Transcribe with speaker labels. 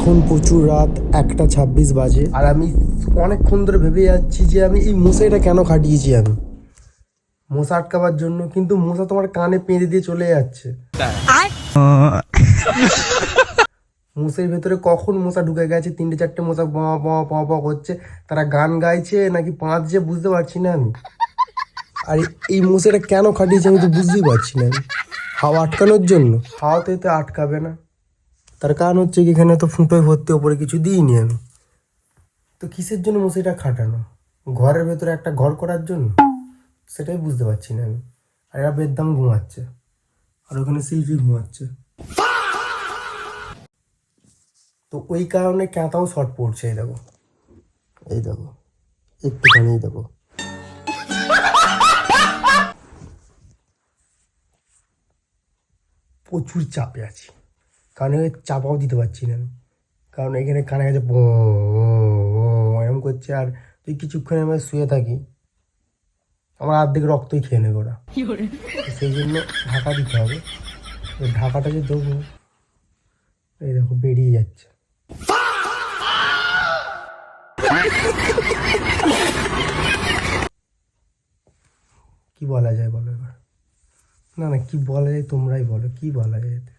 Speaker 1: এখন প্রচুর রাত 1:26 বাজে, আর আমি অনেকক্ষণ ধরে ভেবে যাচ্ছি যে আমি এই মশাইটা কেন খাটিয়েছি আমি মশা আটকাবার জন্য, কিন্তু মশা তোমার কানে পেঁদে দিয়ে চলে যাচ্ছে। মশার ভেতরে কখন মশা ঢুকে গেছে, 3-4টে মশা প প প করছে, তারা গান গাইছে নাকি পাঁচছে বুঝতে পারছি না আমি। আর এই মশাটা কেন খাটিয়েছি আমি তো বুঝতেই পারছি না আমি। হাওয়া আটকানোর জন্য? হাওয়াতে তো আটকাবে না, তার কারণ হচ্ছে কি এখানে তো ফুটোয় ভর্তি, ওপরে কিছু দিইনি আমি। তো কিসের জন্য মশারিটা খাটানো? ঘরের ভেতরে একটা ঘর করার জন্য? সেটাই বুঝতে পারছি না আমি। আর এরা বেদম ঘুমাচ্ছে, আর ওখানে শিল্পী ঘুমাচ্ছে। তো ওই কারণে ক্যাঁতাও শর্ট পড়ছে। এই দেখো, এই দেখো, একটুখানি দেখো। প্রচুর চাপে আছি, কারণ চাপাও দিতে পারছি না আমি, কারণ এখানে কানে কাছে এরম করছে। আর তুই কিছুক্ষণ আমি শুয়ে থাকি, আমার অর্ধেক রক্তই খেয়ে নেবে ওরা। সেই জন্য ঢাকা দিতে হবে। ঢাকাটা যে দেবো, এই দেখো বেরিয়ে যাচ্ছে। কি বলা যায় বলো এবার? না না, কি বলা যায় তোমরাই বলো, কি বলা যায় এতে?